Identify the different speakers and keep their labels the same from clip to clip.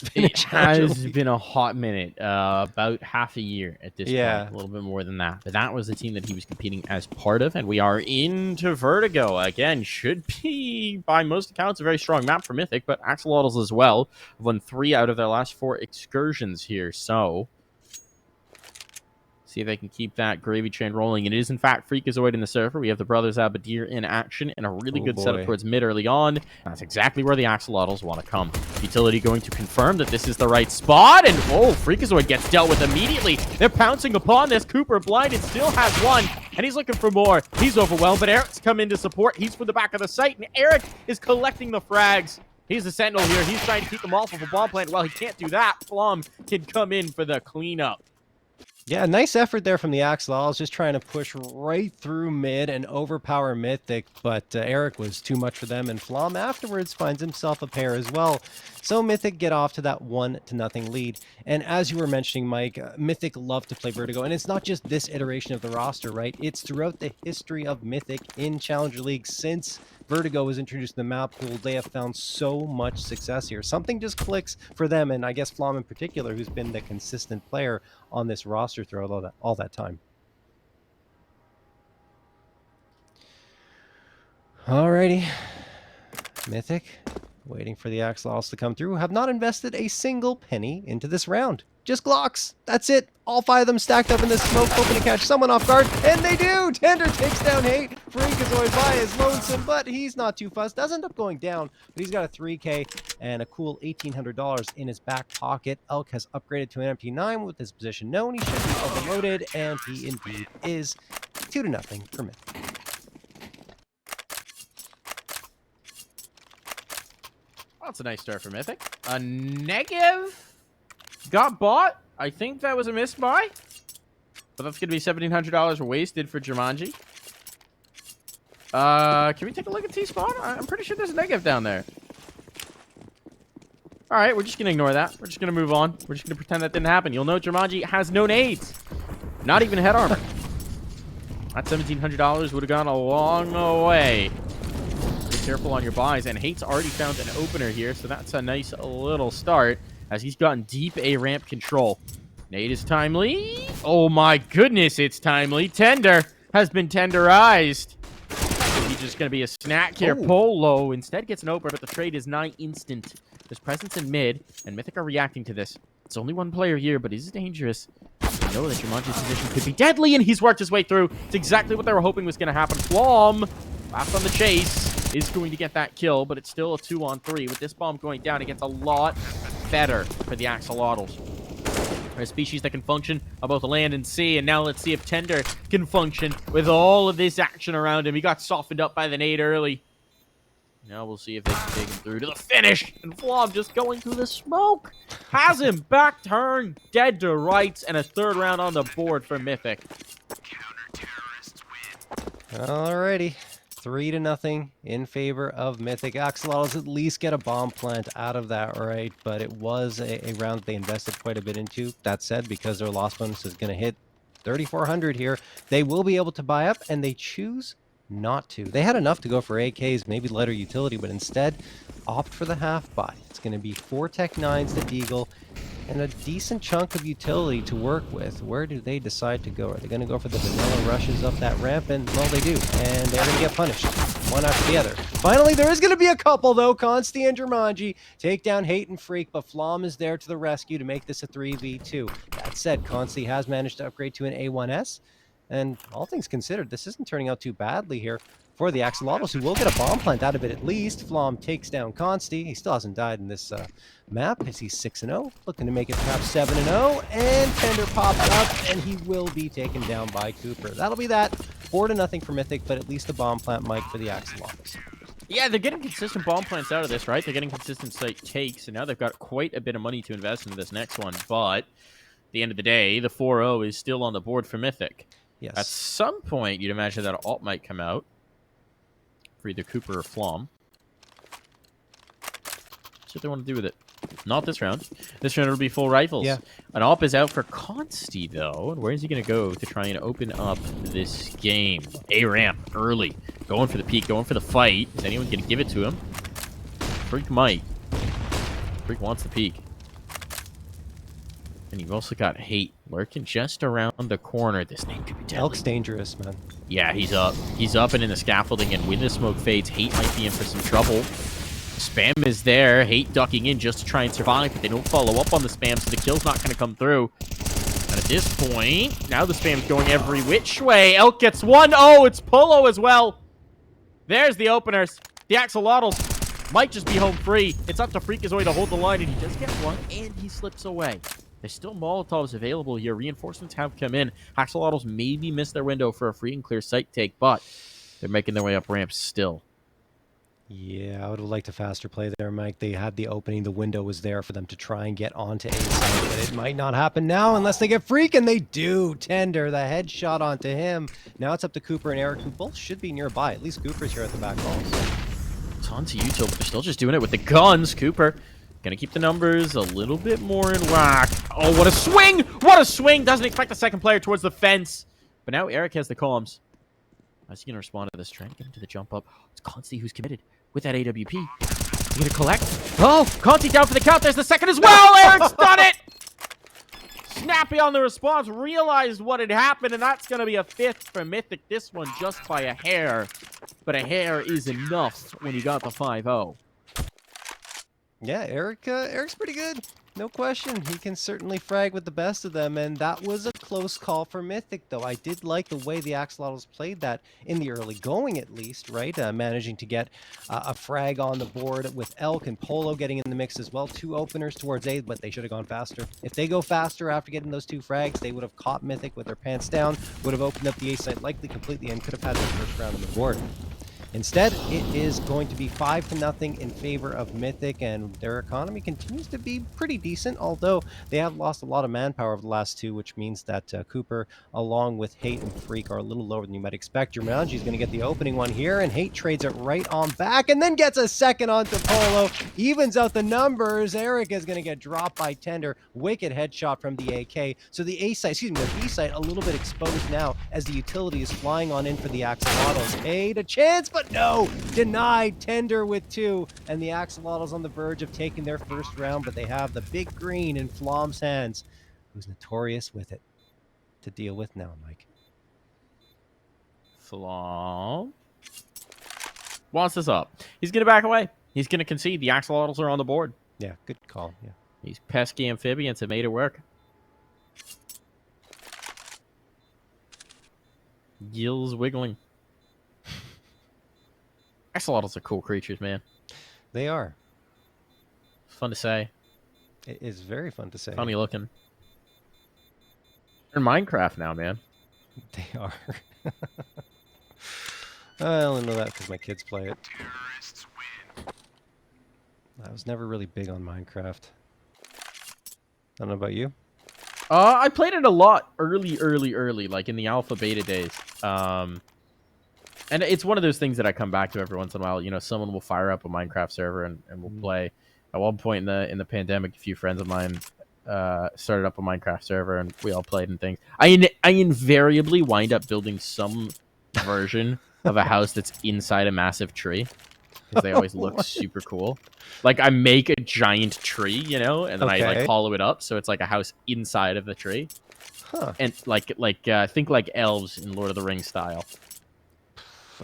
Speaker 1: It's been
Speaker 2: It has been a hot minute, about half a year at this point, a little bit more than that. But that was the team that he was competing as part of, and we are into Vertigo. Again, should be, by most accounts, a very strong map for Mythic, but Axolotls as well. Won 3 out of their last 4 excursions here, so see if they can keep that gravy train rolling. It is, in fact, Freakazoid in the Surfer. We have the Brothers Abadir in action and a really good setup towards mid early on. That's exactly where the Axolotls want to come. Utility going to confirm that this is the right spot, and Freakazoid gets dealt with immediately. They're pouncing upon this. Cooper blinded, still has one, and he's looking for more. He's overwhelmed, but Eric's come in to support. He's for the back of the site, and Eric is collecting the frags. He's the Sentinel here. He's trying to keep them off of a bomb plant. Well, he can't do that. Flom can come in for the cleanup.
Speaker 1: Yeah, nice effort there from the Axolotls, just trying to push right through mid and overpower Mythic, but Eric was too much for them, and Flom afterwards finds himself a pair as well. So Mythic get off to that 1-0 lead. And as you were mentioning, Mike, Mythic love to play Vertigo, and it's not just this iteration of the roster, right? It's throughout the history of Mythic in Challenger League since Vertigo was introduced in the map pool. They have found so much success here. Something just clicks for them, and I guess Flom in particular, who's been the consistent player on this roster throughout all that time. Alrighty. Mythic, waiting for the Axolotls to come through, have not invested a single penny into this round. Just Glocks. That's it. All 5 of them stacked up in this smoke, hoping to catch someone off guard, and they do! Tender takes down Hate. Freakazoid by his lonesome, but he's not too fussed. Does end up going down, but he's got a 3K and a cool $1,800 in his back pocket. Elk has upgraded to an MP9 with his position known. He should be overloaded, and he indeed is. 2-0 for Mythic.
Speaker 2: That's a nice start for Mythic. A negative got bought. I think that was a missed buy. But that's going to be $1,700 wasted for Jumanji. Can we take a look at T-Spawn? I'm pretty sure there's a negative down there. All right, we're just going to ignore that. We're just going to move on. We're just going to pretend that didn't happen. You'll note Jumanji has no nades. Not even head armor. That $1,700 would have gone a long way. Be careful on your buys. And Hate's already found an opener here, so that's a nice little start as he's gotten deep A ramp control. Nade is timely. Oh my goodness, it's timely. Tender has been tenderized. He's just going to be a snack here. Polo instead gets an opener, but the trade is nigh instant. There's presence in mid, and Mythic are reacting to this. It's only one player here, but he's dangerous. They know that Jumanji's position could be deadly, and he's worked his way through. It's exactly what they were hoping was going to happen. Flom, last on the chase, is going to get that kill, but it's still a 2-on-3. With this bomb going down, it gets a lot better for the Axolotls. A species that can function on both land and sea, and now let's see if Tender can function with all of this action around him. He got softened up by the nade early. Now we'll see if they can take him through to the finish, and Flom just going through the smoke. Has him back turn, dead to rights, and a 3rd round on the board for Mythic.
Speaker 1: Alrighty. 3-0 in favor of Mythic. Axolotls at least get a bomb plant out of that, right? But it was a round that they invested quite a bit into. That said, because their loss bonus is going to hit 3,400 here, they will be able to buy up, and they choose not to. They had enough to go for AKs, maybe lighter utility, but instead opt for the half buy. It's going to be 4 Tech 9s to Deagle and a decent chunk of utility to work with. Where do they decide to go? Are they going to go for the vanilla rushes up that ramp? And, well, they do. And they're going to get punished, one after the other. Finally, there is going to be a couple, though. Consti and Jumanji take down Hate and Freak, but Flom is there to the rescue to make this a 3v2. That said, Consti has managed to upgrade to an A1S. And all things considered, this isn't turning out too badly here for the Axolotls, who will get a bomb plant out of it at least. Flom takes down Consti. He still hasn't died in this map, as he's 6-0, looking to make it perhaps 7-0, and Tender pops up, and he will be taken down by Cooper. That'll be that. 4-0 for Mythic, but at least a bomb plant, Mike, for the Axolotls.
Speaker 2: Yeah, they're getting consistent bomb plants out of this, right? They're getting consistent site takes, and now they've got quite a bit of money to invest into this next one, but at the end of the day, the 4-0 is still on the board for Mythic.
Speaker 1: Yes.
Speaker 2: At some point, you'd imagine that an alt might come out for either Cooper or Flom. See what they want to do with it. Not this round. This round it'll be full rifles.
Speaker 1: Yeah.
Speaker 2: An op is out for Consti, though. And where is he going to go to try and open up this game? A ramp, early. Going for the peak, going for the fight. Is anyone going to give it to him? Freak might. Freak wants the peak. And you've also got Hate lurking just around the corner. This name could be deadly.
Speaker 1: Elk's dangerous, man.
Speaker 2: Yeah, he's up. He's up and in the scaffolding, and when the smoke fades, Hate might be in for some trouble. Spam is there. Hate ducking in just to try and survive, but they don't follow up on the spam, so the kill's not going to come through. And at this point, now the spam's going every which way. Elk gets one. Oh, it's Polo as well. There's the openers. The Axolotls might just be home free. It's up to Freakazoid to hold the line, and he does get one, and he slips away. There's still Molotovs available here. Reinforcements have come in. Axolotls maybe missed their window for a free and clear site take, but they're making their way up ramps still.
Speaker 1: Yeah, I would have liked a faster play there, Mike. They had the opening. The window was there for them to try and get onto A side, but it might not happen now unless they get Freak, and they do. Tender, the headshot onto him. Now it's up to Cooper and Eric, who both should be nearby. At least Cooper's here at the back also.
Speaker 2: It's on to Util, but they're still just doing it with the guns. Cooper gonna keep the numbers a little bit more in whack. Oh, what a swing! What a swing! Doesn't expect the second player towards the fence. But now Eric has the comms. How's he gonna respond to this? Trying to get into the jump up. It's Consti who's committed with that AWP. He's gonna collect. Oh, Conti down for the count. There's the second as well. Eric's done it! Snappy on the response. Realized what had happened, and that's gonna be a fifth for Mythic. This one just by a hair. But a hair is enough when you got the 5-0.
Speaker 1: Yeah, Eric's pretty good. No question. He can certainly frag with the best of them, and that was a close call for Mythic, though. I did like the way the Axolotls played that in the early going, at least, right? Managing to get a frag on the board with Elk and Polo getting in the mix as well. 2 openers towards A, but they should have gone faster. If they go faster after getting those 2 frags, they would have caught Mythic with their pants down, would have opened up the A site likely completely, and could have had their first round on the board. Instead, it is going to be 5-0 in favor of Mythic, and their economy continues to be pretty decent, although they have lost a lot of manpower over the last 2, which means that Cooper, along with Hate and Freak, are a little lower than you might expect. Jumanji's going to get the opening one here, and Hate trades it right on back, and then gets a second onto Polo, evens out the numbers. Eric is going to get dropped by Tender. Wicked headshot from the AK. So the A site, excuse me, the B site, a little bit exposed now as the utility is flying on in for the Axolotls. Hate a chance, but no, denied. Tender with 2, and the Axolotls on the verge of taking their first round, but they have the big green in Flom's hands, who's notorious with it to deal with now, Mike.
Speaker 2: Flom wants this up. He's going to back away. He's going to concede. The Axolotls are on the board.
Speaker 1: Yeah, good call. Yeah,
Speaker 2: These pesky amphibians have made it work. Gills wiggling. Axolotls are cool creatures, man.
Speaker 1: they are.
Speaker 2: Fun to say.
Speaker 1: It is very fun to say.
Speaker 2: Funny looking. They're in Minecraft now, man.
Speaker 1: They are. I only know that because my kids play it. I was never really big on Minecraft. I don't know about you.
Speaker 2: I played it a lot early, like in the alpha beta days. And it's one of those things that I come back to every once in a while. You know, someone will fire up a Minecraft server and we'll play. At one point in the pandemic, a few friends of mine started up a Minecraft server and we all played and things. I invariably wind up building some version of a house that's inside a massive tree because they always look super cool. Like I make a giant tree, you know, and then I like hollow it up so it's like a house inside of the tree.
Speaker 1: Huh.
Speaker 2: And think like elves in Lord of the Rings style.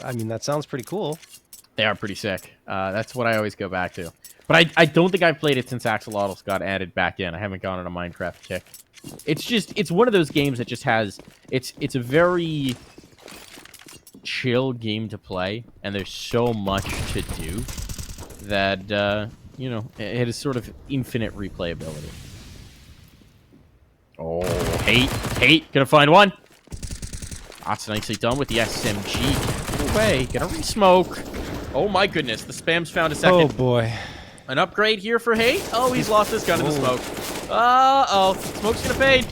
Speaker 1: I mean, that sounds pretty cool.
Speaker 2: They are pretty sick. That's what I always go back to. But I don't think I've played it since Axolotls got added back in. I haven't gone on a Minecraft kick. It's one of those games that just has... It's a very chill game to play, and there's so much to do that, you know, it is sort of infinite replayability. Oh, hate. Gonna find one. That's nicely done with the SMG. Away. Gonna re-smoke. Oh my goodness, the spam's found a second.
Speaker 1: Oh boy.
Speaker 2: An upgrade here for Hate. Oh, he's lost his gun in the smoke. Uh-oh. Smoke's gonna fade.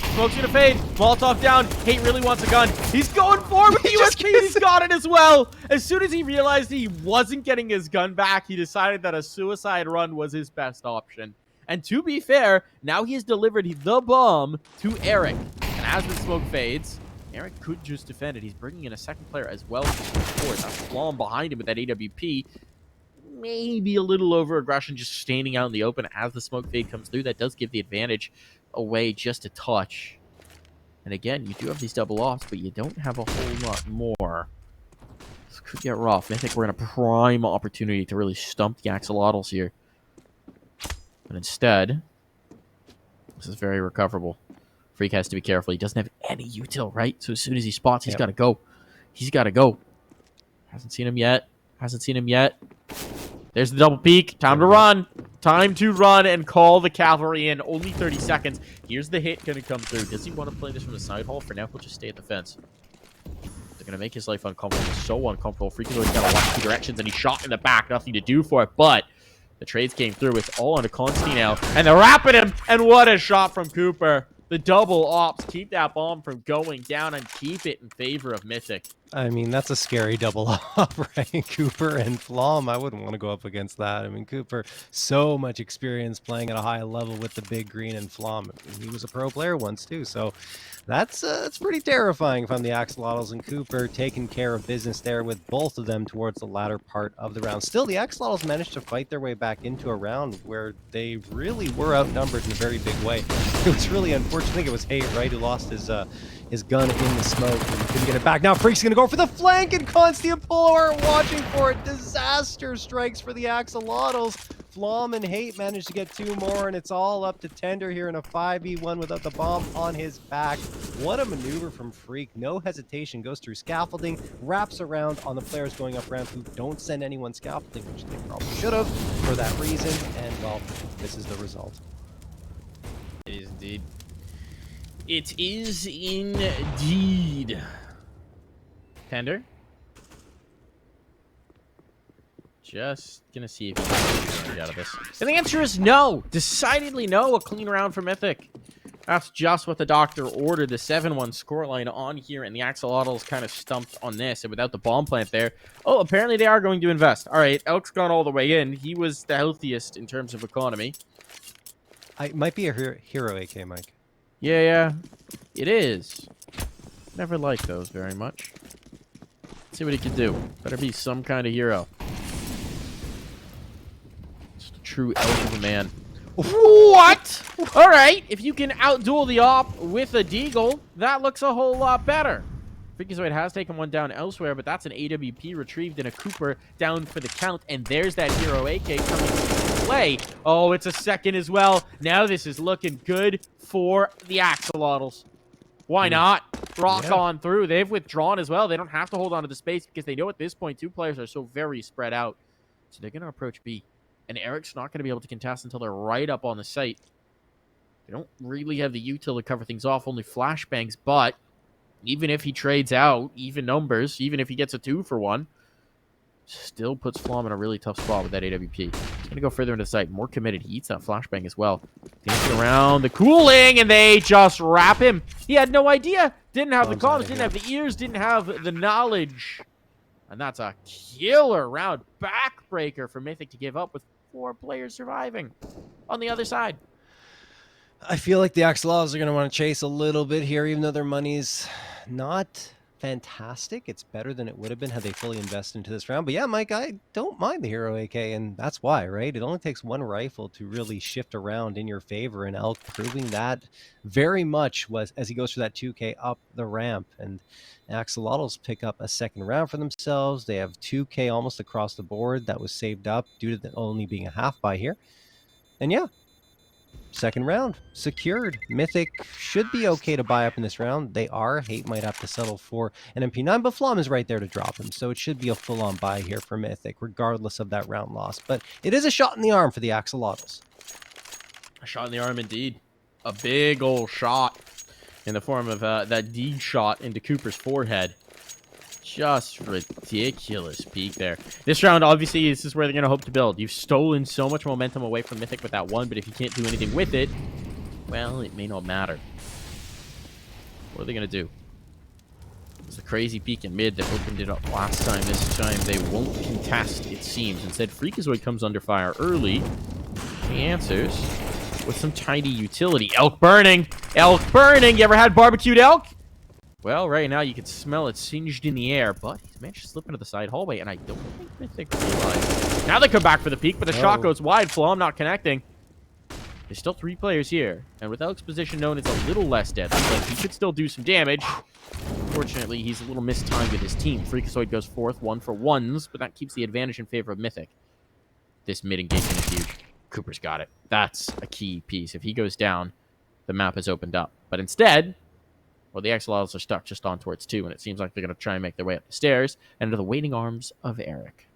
Speaker 2: Molotov down. Hate really wants a gun. He's going forward with the USP. He's got it as well. As soon as he realized he wasn't getting his gun back, he decided that a suicide run was his best option. And to be fair, now he has delivered the bomb to Eric. And as the smoke fades, Eric could just defend it. He's bringing in a second player as well to support. That's Flom behind him with that AWP. maybe a little over aggression just standing out in the open as the smoke fade comes through. That does give the advantage away just a touch. And again, you do have these double offs, but you don't have a whole lot more. This could get rough. I think we're in a prime opportunity to really stump the Axolotls here. But instead, this is very recoverable. Freak has to be careful. He doesn't have any util, right? So as soon as he spots, he's got to go. He's got to go. Hasn't seen him yet. Hasn't seen him yet. There's the double peek. Time to run. Time to run and call the cavalry in. Only 30 seconds. Here's the hit going to come through. Does he want to play this from the side hall? For now, he'll just stay at the fence. They're going to make his life uncomfortable. So uncomfortable. Freaking always got to watch two directions, and he shot in the back. Nothing to do for it, but the trades came through. It's all on a Consti now, and they're wrapping him, and what a shot from Cooper. The double ops keep that bomb from going down and keep it in favor of Mythic.
Speaker 1: I mean, that's a scary double up, right? Cooper and Flom, I wouldn't want to go up against that. I mean, Cooper, so much experience playing at a high level with the big green, and Flom, he was a pro player once too, so that's pretty terrifying if I'm the Axolotls, and Cooper taking care of business there with both of them towards the latter part of the round. Still, the Axolotls managed to fight their way back into a round where they really were outnumbered in a very big way. It was really unfortunate. I think it was Hate, right, who lost his gun in the smoke and couldn't get it back. Now Freak's gonna go for the flank, and Consti and Polo are watching for it. Disaster strikes for the Axolotls. Flom and Hate managed to get 2 more, and it's all up to Tender here in a 5v1 without the bomb on his back. What a maneuver from Freak. No hesitation, goes through scaffolding, wraps around on the players going up ramp who don't send anyone scaffolding, which they probably should have for that reason, and well, this is the result.
Speaker 2: It is indeed. It is indeed. Tender. Just gonna see if he can get out of this. And the answer is no. Decidedly no. A clean round for Mythic. That's just what the doctor ordered. The 7-1 scoreline on here, and the Axolotls kind of stumped on this. And without the bomb plant there, oh, apparently they are going to invest. All right, Elk's gone all the way in. He was the healthiest in terms of economy.
Speaker 1: It might be a hero AK, Mike.
Speaker 2: Yeah, it is. Never liked those very much. Let's see what he can do. Better be some kind of hero. Just a true elf of a man. What? All right, if you can outduel the op with a deagle, that looks a whole lot better. Freakazoid has taken one down elsewhere, but that's an AWP retrieved and a Cooper down for the count, and there's that hero AK coming into play. Oh, it's a second as well. Now this is looking good for the Axolotls. Why not? Rock on through. They've withdrawn as well. They don't have to hold on to the space because they know at this point 2 players are so very spread out. So they're going to approach B. And Eric's not going to be able to contest until they're right up on the site. They don't really have the util to cover things off, only flashbangs, but even if he trades out, even numbers, even if he gets a 2-for-1, still puts Flom in a really tough spot with that AWP. He's going to go further into the site. More committed. He eats that flashbang as well. Dancing around the cooling, and they just wrap him. He had no idea. Didn't have the comms, didn't have the ears, didn't have the knowledge. And that's a killer round. Backbreaker for Mythic to give up with 4 players surviving on the other side.
Speaker 1: I feel like the Axolotls are going to want to chase a little bit here, even though their money's not fantastic. It's better than it would have been had they fully invested into this round. But yeah, Mike, I don't mind the hero AK, and that's why, right? It only takes 1 rifle to really shift around in your favor, and Elk proving that very much was as he goes through that 2K up the ramp. And Axolotls pick up a second round for themselves. They have 2K almost across the board that was saved up due to the only being a half buy here. And yeah, second round secured. Mythic should be okay to buy up in this round. They are. Hate might have to settle for an MP9, but Flom is right there to drop him, so it should be a full-on buy here for Mythic, regardless of that round loss. But it is a shot in the arm for the Axolotls.
Speaker 2: A shot in the arm, indeed. A big old shot in the form of that D shot into Cooper's forehead. Just ridiculous peak there. This round, obviously, this is where they're going to hope to build. You've stolen so much momentum away from Mythic with that one, but if you can't do anything with it, well, it may not matter. What are they going to do? It's a crazy peak in mid that opened it up last time. This time, they won't contest, it seems. Instead, Freakazoid comes under fire early. He answers with some tiny utility. Elk burning! Elk burning! You ever had barbecued elk? Well, right now you can smell it singed in the air, but he's managed to slip into the side hallway, and I don't think Mythic realized. Now they come back for the peek, but the shot goes wide. Flom not connecting. There's still 3 players here, and with Elk's position known, it's a little less deadly, but he could still do some damage. Unfortunately, he's a little mistimed with his team. Freakazoid goes fourth, 1 for 1s, but that keeps the advantage in favor of Mythic. This mid engagement is huge. Cooper's got it. That's a key piece. If he goes down, the map has opened up. But instead, well, the Axolotls are stuck just on towards 2, and it seems like they're going to try and make their way up the stairs and into the waiting arms of Eric.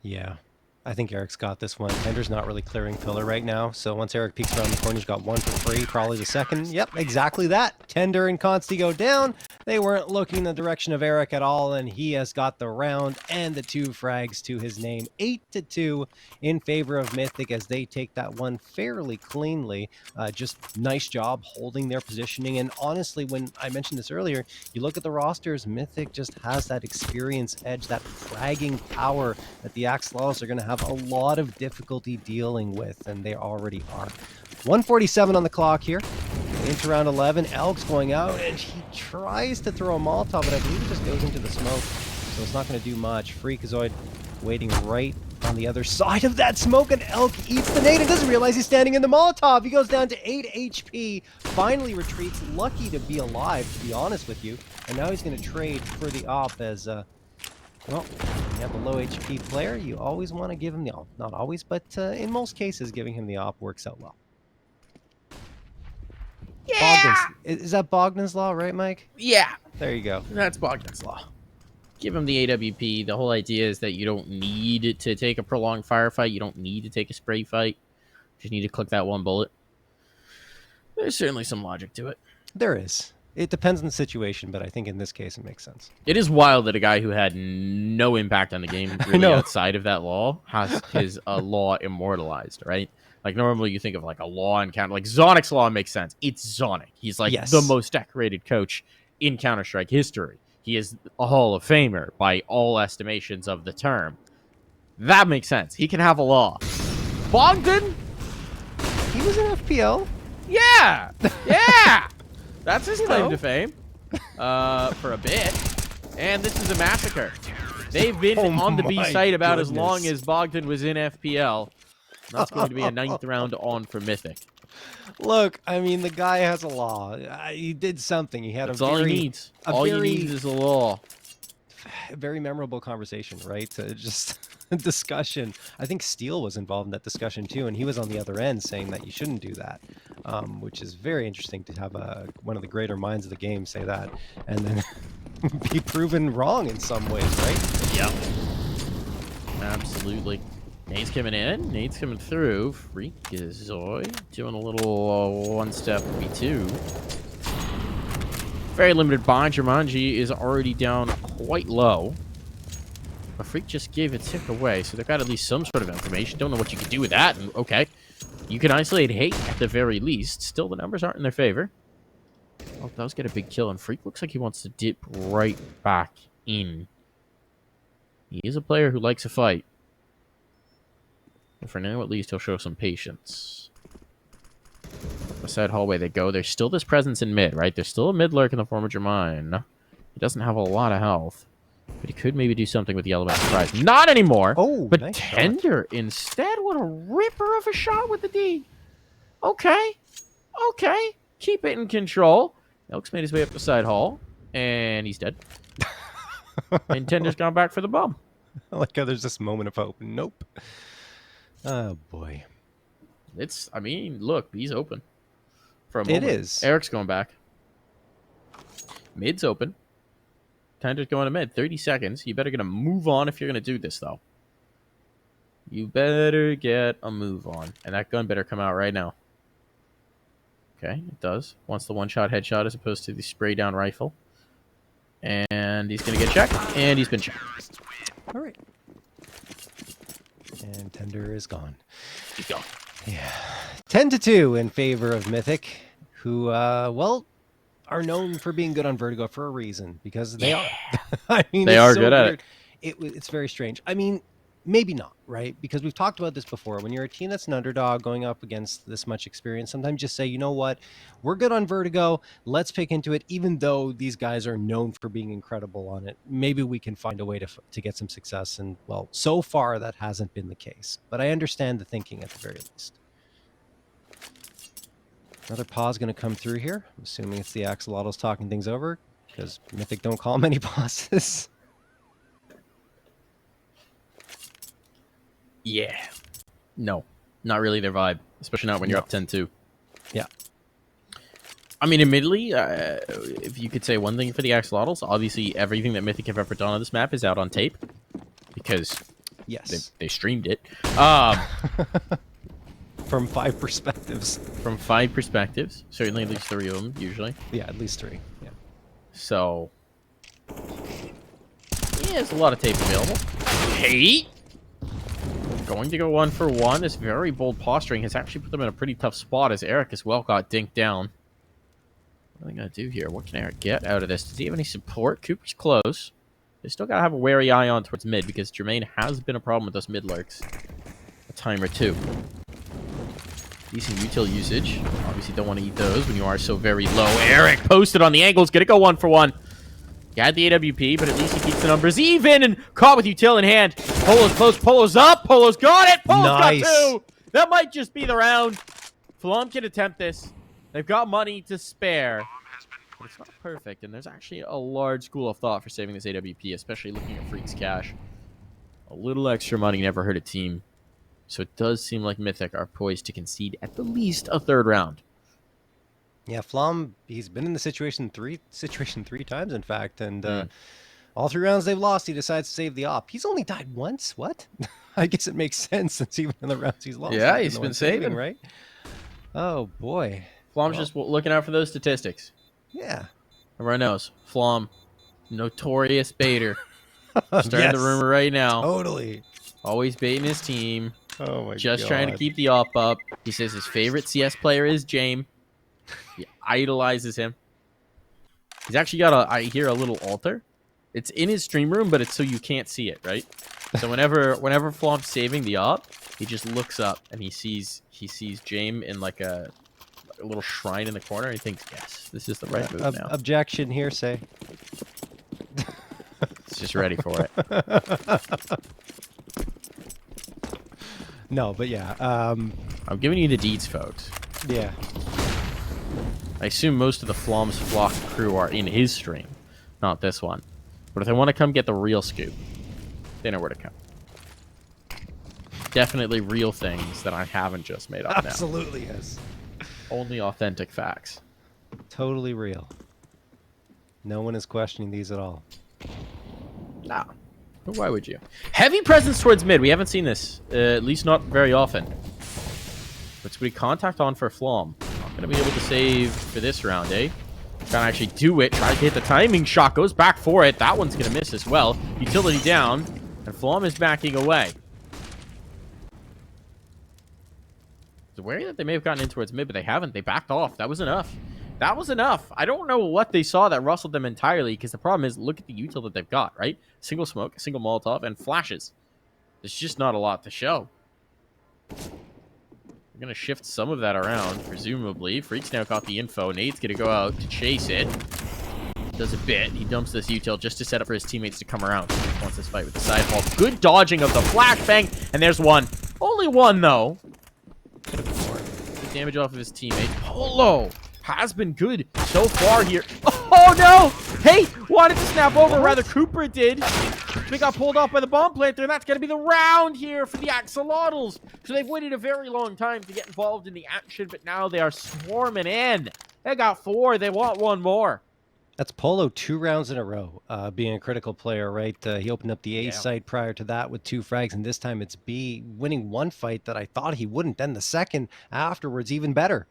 Speaker 1: Yeah. I think Eric's got this one. Tender's not really clearing pillar right now, so once Eric peeks around the corner, he's got 1 for free, probably the second. Yep, exactly that. Tender and Consti go down. They weren't looking in the direction of Eric at all, and he has got the round and the 2 frags to his name. 8-2 in favor of Mythic as they take that one fairly cleanly. Just nice job holding their positioning, and honestly, when I mentioned this earlier, you look at the rosters, Mythic just has that experience edge, that fragging power that the Axolotls are going to have a lot of difficulty dealing with, and they already are. 147 on the clock here. Into round 11. Elk's going out, and he tries to throw a Molotov, but I believe it just goes into the smoke, so it's not going to do much. Freakazoid waiting right on the other side of that smoke, and Elk eats the nade and doesn't realize he's standing in the Molotov. He goes down to 8 HP, finally retreats, lucky to be alive, to be honest with you, and now he's going to trade for the op as... well, you have a low HP player, you always want to give him the op. Not always, but in most cases, giving him the op works out well.
Speaker 2: Yeah!
Speaker 1: Is that Bogdan's Law, right, Mike?
Speaker 2: Yeah.
Speaker 1: There you go.
Speaker 2: That's Bogdan's Law. Give him the AWP. The whole idea is that you don't need to take a prolonged firefight. You don't need to take a spray fight. You just need to click that 1 bullet. There's certainly some logic to it.
Speaker 1: There is. It depends on the situation, but I think in this case it makes sense.
Speaker 2: It is wild that a guy who had no impact on the game really outside of that law has his law immortalized, right? Like, normally you think of, like, a law encounter. Like, Zonic's law makes sense. It's Zonic. He's, like, the most decorated coach in Counter-Strike history. He is a Hall of Famer by all estimations of the term. That makes sense. He can have a law. Bogdan?
Speaker 1: He was in FPL.
Speaker 2: Yeah! Yeah! That's his claim to fame. For a bit. And this is a massacre. They've been on the B site about as long as Bogdan was in FPL. That's going to be a 9th round on for Mythic.
Speaker 1: Look, I mean, the guy has a law. He did something. He had
Speaker 2: That's all he needs. All he needs is a law.
Speaker 1: Very memorable conversation, right? Just a discussion. I think Steele was involved in that discussion too, and he was on the other end saying that you shouldn't do that, which is very interesting to have one of the greater minds of the game say that, and then be proven wrong in some ways, right?
Speaker 2: Yep. Absolutely. Nate's coming in. Nate's coming through. Freakazoid doing a little one-step B2. Very limited bind. Jumanji is already down quite low. A Freak just gave a tick away, so they've got at least some sort of information. Don't know what you can do with that. And okay, you can isolate hate at the very least. Still, the numbers aren't in their favor. Oh, those get a big kill, and Freak looks like he wants to dip right back in. He is a player who likes a fight. But for now, at least, he'll show some patience. The side hallway they go. There's still this presence in mid, right? There's still a mid lurk in the form of Jermaine. He doesn't have a lot of health, but he could maybe do something with the element of surprise. Not anymore!
Speaker 1: Oh,
Speaker 2: but
Speaker 1: nice
Speaker 2: Tender
Speaker 1: shot.
Speaker 2: instead. What a ripper of a shot with the D. Okay. Okay. Keep it in control. Elk's made his way up the side hall, and he's dead. And Tender's gone back for the bomb.
Speaker 1: I like how there's this moment of hope. Nope. Oh, boy.
Speaker 2: It's, I mean, look, B's open. For a moment.
Speaker 1: It is.
Speaker 2: Eric's going back. Mid's open. Tender's going to mid. 30 seconds. You better get a move on if you're going to do this, though. You better get a move on. And that gun better come out right now. Okay, it does. Wants the one-shot headshot as opposed to the spray-down rifle. And he's going to get checked. And he's been checked.
Speaker 1: All right. And Tender is gone.
Speaker 2: He's gone.
Speaker 1: Yeah. 10-2 in favor of Mythic, who, well, are known for being good on Vertigo for a reason, because they are. I mean,
Speaker 2: they are good at it.
Speaker 1: It's very strange. I mean, maybe not, right? Because we've talked about this before. When you're a team that's an underdog going up against this much experience, sometimes just say, you know what, we're good on Vertigo. Let's pick into it, even though these guys are known for being incredible on it. Maybe we can find a way to get some success. And well, so far that hasn't been the case, but I understand the thinking at the very least. Another pause going to come through here. I'm assuming it's the Axolotls talking things over, because Mythic don't call many pauses.
Speaker 2: Yeah. No, not really their vibe, especially not when you're up 10-2.
Speaker 1: Yeah.
Speaker 2: I mean, admittedly, if you could say one thing for the Axolotls, obviously everything that Mythic have ever done on this map is out on tape, because
Speaker 1: yes,
Speaker 2: they streamed it.
Speaker 1: From 5 perspectives.
Speaker 2: From 5 perspectives. Certainly at least 3 of them, usually.
Speaker 1: Yeah, at least 3. Yeah.
Speaker 2: So, yeah, there's a lot of tape available. Hey! Going to go 1 for 1. This very bold posturing has actually put them in a pretty tough spot, as Eric as well got dinked down. What are they going to do here? What can Eric get out of this? Does he have any support? Cooper's close. They still got to have a wary eye on towards mid, because Jermaine has been a problem with those mid lurks a time or two. Decent util usage. Obviously don't want to eat those when you are so very low. Eric posted on the angles. Going to go 1 for 1. He had the AWP, but at least he keeps the numbers even, and caught with util in hand. Polo's close. Polo's up. Polo's got it. Polo's got 2. That might just be the round. Flom can attempt this. They've got money to spare. But it's not perfect, and there's actually a large school of thought for saving this AWP, especially looking at Freak's cash. A little extra money never hurt a team. So it does seem like Mythic are poised to concede at the least a 3rd round.
Speaker 1: Yeah, Flom, he's been in the situation three times, in fact, and all 3 rounds they've lost, he decides to save the op. He's only died once? What? I guess it makes sense, since even in the rounds he's lost.
Speaker 2: Yeah, he's been saving,
Speaker 1: right? Oh, boy.
Speaker 2: Flom's just looking out for those statistics.
Speaker 1: Yeah.
Speaker 2: Everyone knows. Flom, notorious baiter. Starting
Speaker 1: Yes,
Speaker 2: the rumor right now.
Speaker 1: Totally.
Speaker 2: Always baiting his team.
Speaker 1: Oh, my
Speaker 2: Just
Speaker 1: God.
Speaker 2: trying to keep the op up. He says his favorite CS player is James. He idolizes him. He's actually got I hear a little altar. It's in his stream room, but it's so you can't see it, right? So whenever Flom's saving the op, he just looks up and he sees James in like a little shrine in the corner, and he thinks, yes, this is the right move now.
Speaker 1: Objection, hearsay.
Speaker 2: He's just ready for it.
Speaker 1: No, but yeah.
Speaker 2: I'm giving you the deeds, folks.
Speaker 1: Yeah.
Speaker 2: I assume most of the Flom's flock crew are in his stream, not this one. But if they want to come get the real scoop, they know where to come. Definitely real things that I haven't just made up now.
Speaker 1: Absolutely, yes.
Speaker 2: Only authentic facts.
Speaker 1: Totally real. No one is questioning these at all.
Speaker 2: Nah. Why would you? Heavy presence towards mid. We haven't seen this, at least not very often. What's going to be contact on for Flom? Not going to be able to save for this round, eh? Trying to actually do it. Try to hit the timing shot. Goes back for it. That one's going to miss as well. Utility down. And Flom is backing away. It's wary that they may have gotten in towards mid, but they haven't. They backed off. That was enough. That was enough. I don't know what they saw that rustled them entirely, because the problem is, look at the util that they've got, right? Single smoke, a single Molotov, and flashes. There's just not a lot to show. We're going to shift some of that around, presumably. Freak's now got the info. Nade's going to go out to chase it. Does a bit. He dumps this util just to set up for his teammates to come around. He wants this fight with the side haul. Good dodging of the flashbang, and there's one. Only one, though. Good damage off of his teammate. Polo has been good so far here. Oh, no! Hey, wanted to snap over. Rather, Cooper did. They got pulled off by the bomb planter, and that's going to be the round here for the Axolotls. So they've waited a very long time to get involved in the action, but now they are swarming in. They got 4. They want 1 more.
Speaker 1: That's Polo 2 rounds in a row, being a critical player, right? He opened up the A site prior to that with 2 frags, and this time it's B, winning 1 fight that I thought he wouldn't. Then the second afterwards, even better.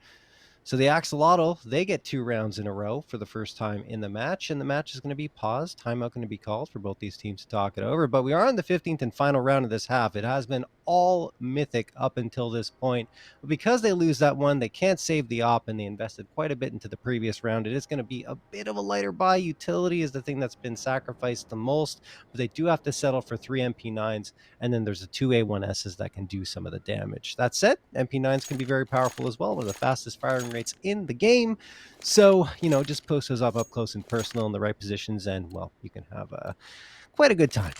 Speaker 1: So the Axolotl, they get 2 rounds in a row for the first time in the match, and the match is going to be paused. Timeout going to be called for both these teams to talk it over. But we are in the 15th and final round of this half. It has been all Mythic up until this point. But because they lose that one, they can't save the op, and they invested quite a bit into the previous round. It is going to be a bit of a lighter buy. Utility is the thing that's been sacrificed the most, but they do have to settle for 3 MP9s, and then there's the 2 A1Ss that can do some of the damage. That said, MP9s can be very powerful as well, one of the fastest firing rates in the game. So, just post those up close and personal in the right positions, and, well, you can have quite a good time.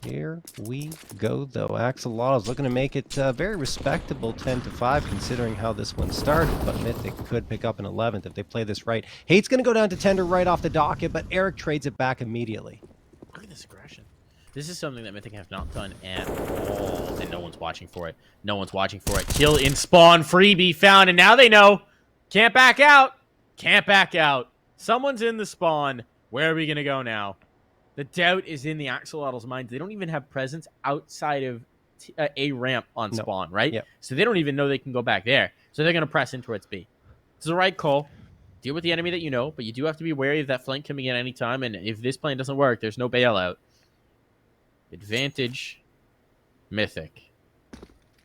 Speaker 1: Here we go, though. Axolotls looking to make it very respectable 10-5, considering how this one started, but Mythic could pick up an 11th if they play this right. Hate's going to go down to tender right off the docket, but Eric trades it back immediately.
Speaker 2: Look at this aggression. This is something that Mythic have not done at all, and no one's watching for it. No one's watching for it. Kill in spawn, freebie found, and now they know. Can't back out. Can't back out. Someone's in the spawn. Where are we going to go now? The doubt is in the Axolotls' minds. They don't even have presence outside of a ramp on spawn, right?
Speaker 1: Yep.
Speaker 2: So they don't even know they can go back there. So they're going to press in towards B. It's the right call. Deal with the enemy that you know, but you do have to be wary of that flank coming in any time, and if this plan doesn't work, there's no bailout. Advantage Mythic.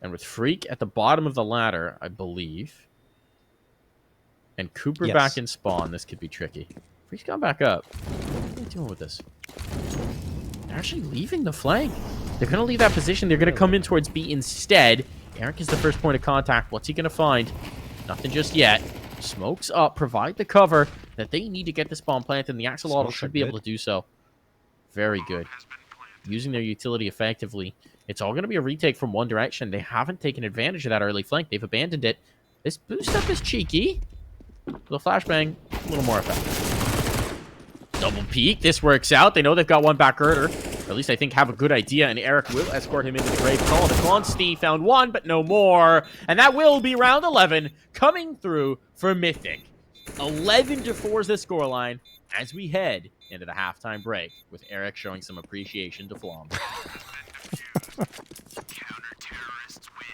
Speaker 2: And with Freak at the bottom of the ladder, I believe, and Cooper back in spawn, this could be tricky. Freak's gone back up. What are you doing with this? They're actually leaving the flank. They're going to leave that position. They're going to come in towards B instead. Eric is the first point of contact. What's he going to find? Nothing just yet. Smokes up. Provide the cover that they need to get the spawn planted, and the Axolotl should be able to do so. Very good. Using their utility effectively. It's all going to be a retake from one direction. They haven't taken advantage of that early flank. They've abandoned it. This boost up is cheeky. The flashbang, a little more effective. Double peek. This works out. They know they've got one back girder. Or at least I think have a good idea, and Eric will escort him into the grave. Call the quantity. Found one, but no more. And that will be round 11 coming through for Mythic. 11-4 is the scoreline as we head into the halftime break, with Eric showing some appreciation to Flom.
Speaker 3: Counter-terrorists win.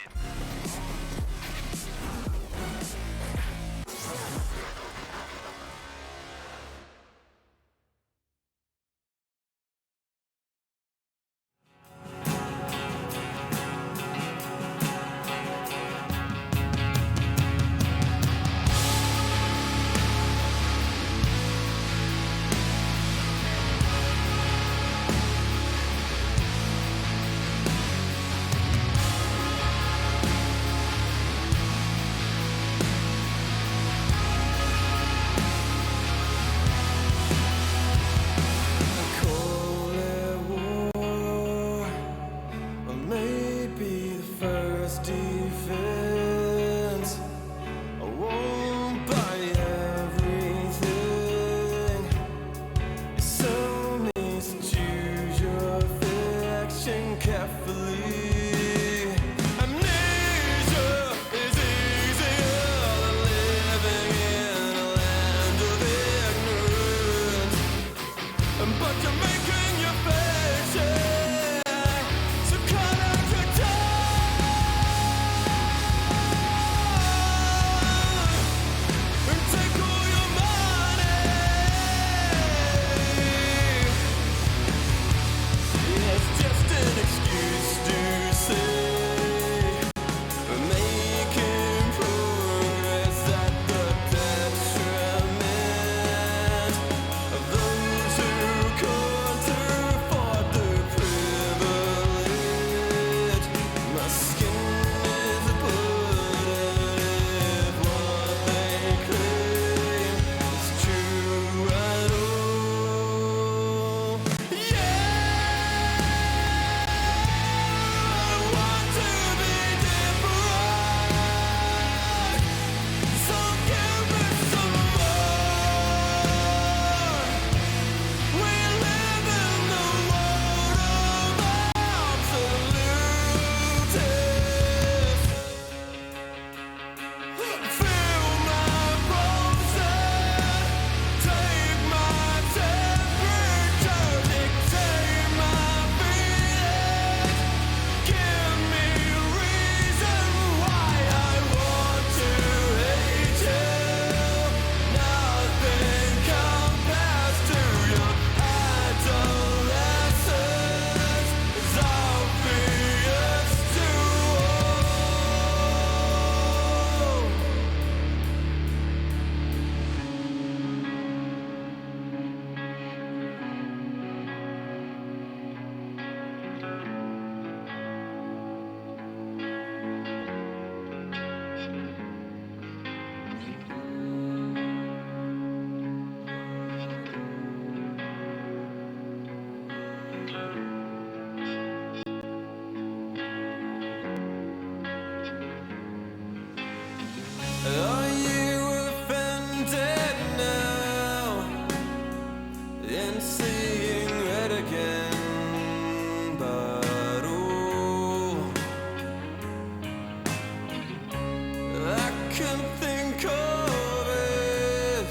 Speaker 4: can think of it.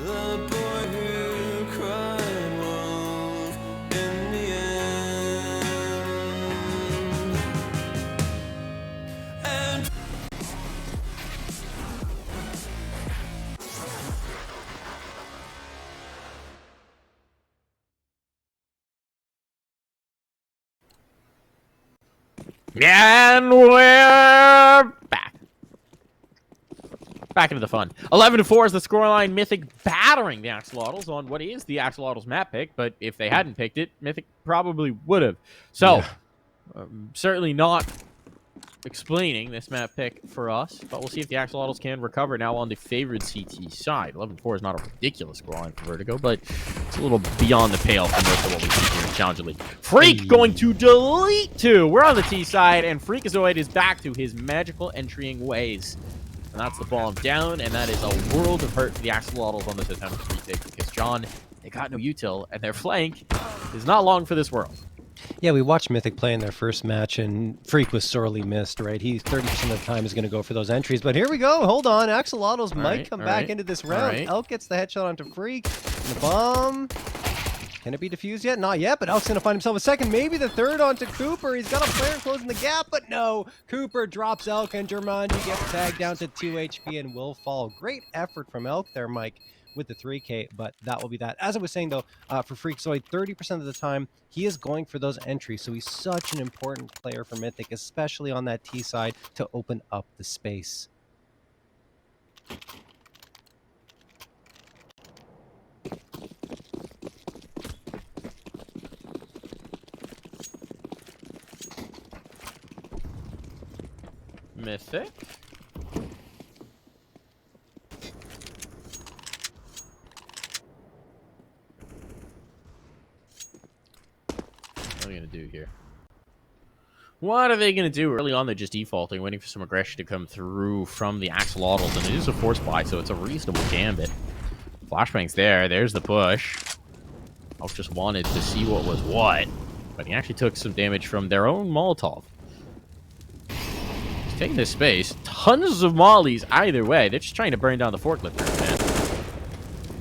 Speaker 4: The boy who cried wolf in the end. And
Speaker 2: And we're back. Back into the fun. 11-4 is the scoreline. Mythic battering the Axolotls on what is the Axolotls map pick, but if they hadn't picked it, Mythic probably would have. So, certainly not explaining this map pick for us, but we'll see if the Axolotls can recover now on the favored CT side. 11-4 is not a ridiculous scoreline for Vertigo, but it's a little beyond the pale for most of what we see here in Challenger League. Freak going to delete 2. We're on the T side, and Freakazoid is back to his magical entrying ways. And that's the bomb down, and that is a world of hurt for the Axolotls on this attempt to retake, because John, they got no util, and their flank is not long for this world.
Speaker 1: Yeah, we watched Mythic play in their first match, and Freak was sorely missed, right? He 30% of the time is going to go for those entries. But here we go. Hold on. Axolotls might come back into this round. Elk gets the headshot onto Freak. And the bomb. Can it be defused yet? Not yet, but Elk's going to find himself a second. Maybe the third onto Cooper. He's got a player closing the gap, but no. Cooper drops Elk, and Jumanji gets tagged down to 2 HP and will fall. Great effort from Elk there, Mike, with the 3K, but that will be that. As I was saying, though, for Freakazoid, 30% of the time, he is going for those entries, so he's such an important player for Mythic, especially on that T side, to open up the space.
Speaker 2: Mythic. What are they going to do here? What are they going to do? Early on, they're just defaulting, waiting for some aggression to come through from the Axolotls, and it is a force buy, so it's a reasonable gambit. Flashbang's there. There's the push. Elk just wanted to see what was what, but he actually took some damage from their own Molotov. He's taking this space. Tons of mollies either way. They're just trying to burn down the forklift, man.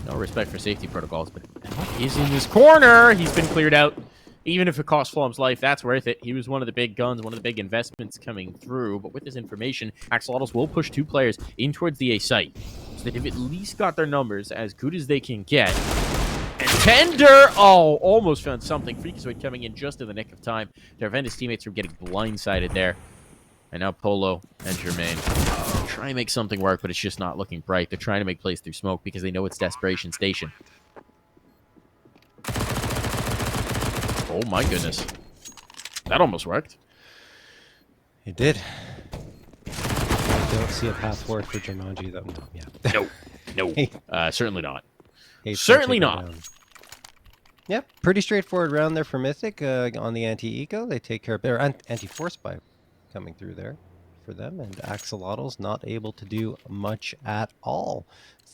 Speaker 2: No respect for safety protocols, but Elk is in this corner. He's been cleared out. Even if it costs Flom's life, that's worth it. He was one of the big guns, one of the big investments coming through. But with this information, Axolotls will push 2 players in towards the A site. So that they've at least got their numbers as good as they can get. And Tender! Oh, almost found something. Freakazoid coming in just in the nick of time to prevent his teammates from getting blindsided there. And now Polo and Jermaine try and make something work, but it's just not looking bright. They're trying to make plays through smoke because they know it's Desperation Station. Oh my goodness. That almost worked.
Speaker 1: It did. I don't see a path forward for Jumanji, though. No, yeah.
Speaker 2: No. Certainly not.
Speaker 1: Certainly not. Yep, pretty straightforward round there for Mythic on the anti-eco. They take care of their anti-force by coming through there for them, and Axolotls not able to do much at all.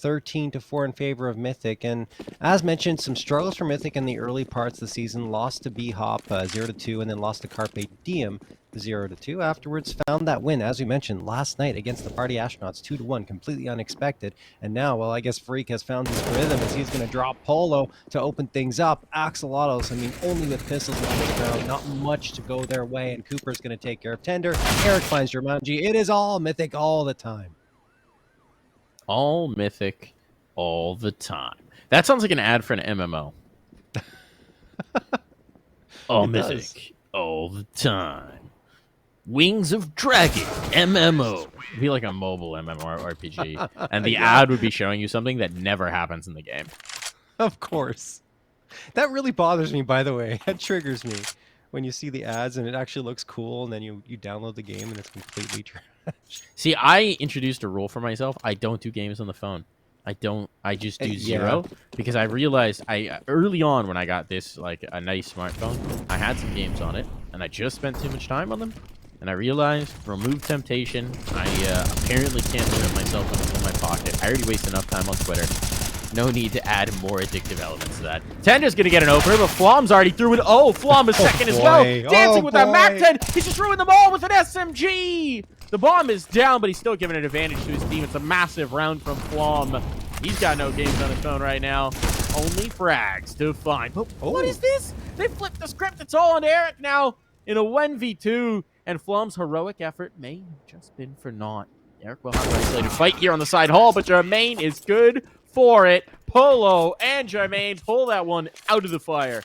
Speaker 1: 13-4 in favor of Mythic, and as mentioned, some struggles for Mythic in the early parts of the season. Lost to B-Hop 0-2, and then lost to Carpe Diem 0-2. Afterwards, found that win, as we mentioned, last night against the Party Astronauts 2-1, completely unexpected. And now, well, I guess Freak has found his rhythm as he's going to drop Polo to open things up. Axolotls, I mean, only with pistols on the ground, not much to go their way, and Cooper's going to take care of Tender. Eric finds Jumanji. It is all Mythic all the time.
Speaker 2: All Mythic, all the time. That sounds like an ad for an MMO. All Mythic, all the time. Wings of Dragon, MMO. It'd be like a mobile MMORPG. And the ad would be showing you something that never happens in the game.
Speaker 1: Of course. That really bothers me, by the way. That triggers me when you see the ads and it actually looks cool, and then you download the game and it's completely trash.
Speaker 2: See, I introduced a rule for myself. I don't do games on the phone. I just do zero because I realized early on when I got this, like, a nice smartphone, I had some games on it and I just spent too much time on them. And I realized, remove temptation. I apparently can't limit myself when it's in my pocket. I already waste enough time on Twitter. No need to add more addictive elements to that. Tender's going to get an opener, but Flom's already through it. Oh, Flom is second as well. Dancing with that Mac 10. He's just ruined them all with an SMG. The bomb is down, but he's still giving an advantage to his team. It's a massive round from Flom. He's got no games on his phone right now. Only frags to find. But what is this? They flipped the script. It's all on Eric now in a 1v2. And Flom's heroic effort may have just been for naught. Eric will have an isolated fight here on the side hall, but Jermaine is good for it. Polo and Jermaine pull that one out of the fire.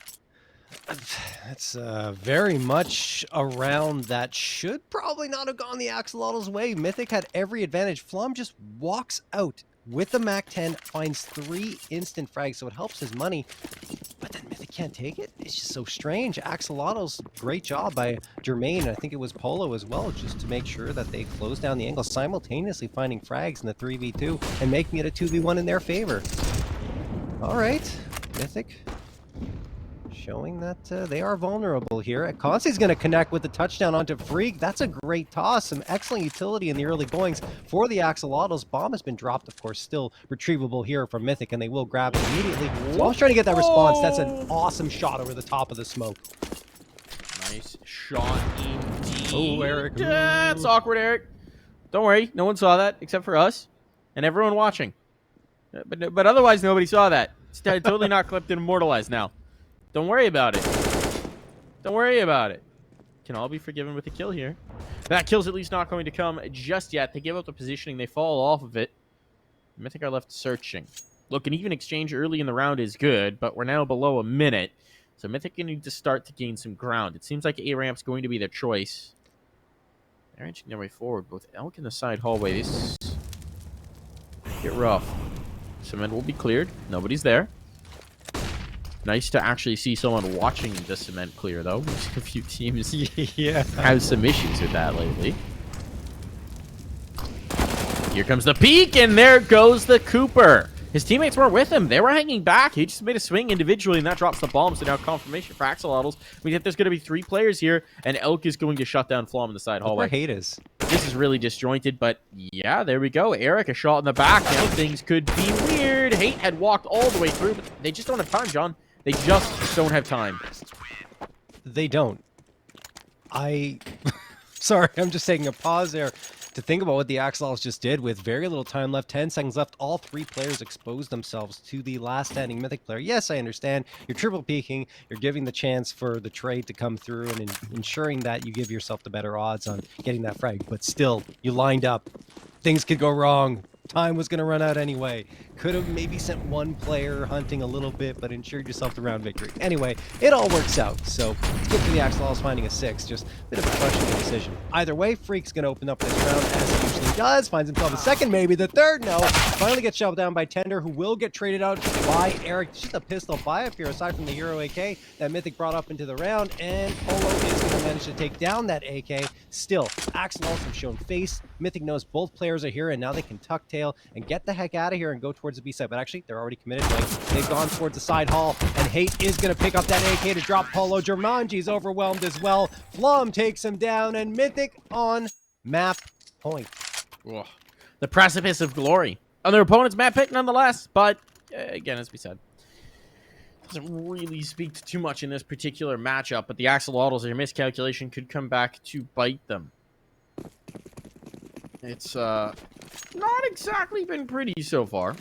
Speaker 1: That's very much a round that should probably not have gone the Axolotls' way. Mythic had every advantage. Flom just walks out with the MAC-10, finds 3 instant frags, so it helps his money. But then Mythic can't take it. It's just so strange. Axolotls, great job by Jermaine. I think it was Polo as well, just to make sure that they close down the angle, simultaneously finding frags in the 3v2 and making it a 2v1 in their favor. All right, Mythic showing that they are vulnerable here. Consti's going to connect with the touchdown onto Freak. That's a great toss. Some excellent utility in the early goings for the Axolotls. Bomb has been dropped, of course, still retrievable here from Mythic, and they will grab it immediately. So I was trying to get that response. That's an awesome shot over the top of the smoke.
Speaker 2: Nice shot indeed.
Speaker 1: Oh, Eric.
Speaker 2: That's awkward, Eric. Don't worry. No one saw that except for us and everyone watching. But otherwise, nobody saw that. It's totally not clipped and immortalized now. Don't worry about it. Don't worry about it. Can all be forgiven with a kill here. That kill's at least not going to come just yet. They give up the positioning. They fall off of it. Mythic are left searching. Look, an even exchange early in the round is good, but we're now below a minute. So Mythic need to start to gain some ground. It seems like A-Ramp's going to be their choice. They're inching their way forward. Both Elk in the side hallway. This get rough. Cement will be cleared. Nobody's there. Nice to actually see someone watching the cement clear, though. A few teams have some issues with that lately. Here comes the peak, and there goes the Cooper. His teammates weren't with him. They were hanging back. He just made a swing individually, and that drops the bomb. So now confirmation for Axolotls. We think there's going to be 3 players here, and Elk is going to shut down Flom in the side hallway.
Speaker 1: Where Hate is.
Speaker 2: This is really disjointed, but yeah, there we go. Eric, a shot in the back. Now things could be weird. Hate had walked all the way through, but they just don't have time, John. They just don't have time.
Speaker 1: They don't. Sorry, I'm just taking a pause there to think about what the Axolotls just did with very little time left. 10 seconds left. All 3 players exposed themselves to the last standing Mythic player. Yes, I understand. You're triple peeking. You're giving the chance for the trade to come through and ensuring that you give yourself the better odds on getting that frag. But still, you lined up. Things could go wrong. Time was going to run out anyway. Could have maybe sent 1 player hunting a little bit, but ensured yourself the round victory. Anyway, it all works out. So it's good for the Axolotls finding a 6. Just a bit of a questionable decision. Either way, Freak's going to open up this round as he usually does. Finds himself a second, maybe the third. No. Finally gets shoved down by Tender, who will get traded out by Eric. Just a pistol buy-up here, aside from the Hero AK that Mythic brought up into the round. And Polo is going to manage to take down that AK. Still, Axolotls have shown face. Mythic knows both players are here, and now they can tuck tail and get the heck out of here and go towards the B side. But actually, they're already committed. They've gone towards the side hall, and Hate is going to pick up that AK to drop Polo. Jumanji's overwhelmed as well. Flom takes him down, and Mythic on map point.
Speaker 2: Ugh. The precipice of glory. On their opponent's map pick, nonetheless. But, again, as we said, doesn't really speak to too much in this particular matchup. But the Axolotls, their miscalculation could come back to bite them. It's not exactly been pretty so far.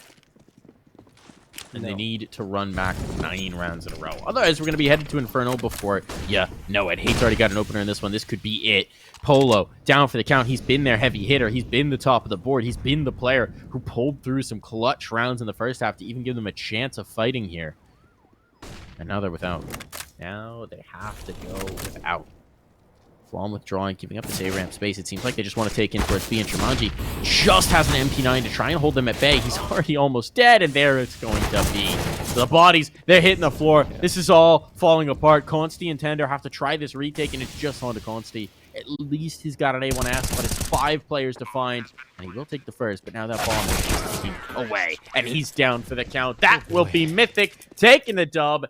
Speaker 2: And they need to run back 9 rounds in a row. Otherwise, we're going to be headed to Inferno before you know it. Hate's already got an opener in this one. This could be it. Polo, down for the count. He's been their heavy hitter. He's been the top of the board. He's been the player who pulled through some clutch rounds in the first half to even give them a chance of fighting here. And now they're without. Now they have to go without. Flom withdrawing, giving up this A-ramp space. It seems like they just want to take in towards B, and Jumanji just has an MP9 to try and hold them at bay. He's already almost dead, and there it's going to be. So the bodies, they're hitting the floor. This is all falling apart. Consti and Tender have to try this retake, and it's just on to Consti. At least he's got an A1S, but it's 5 players to find, and he will take the first, but now that bomb is just taking away, and he's down for the count. That will be Mythic taking the dub.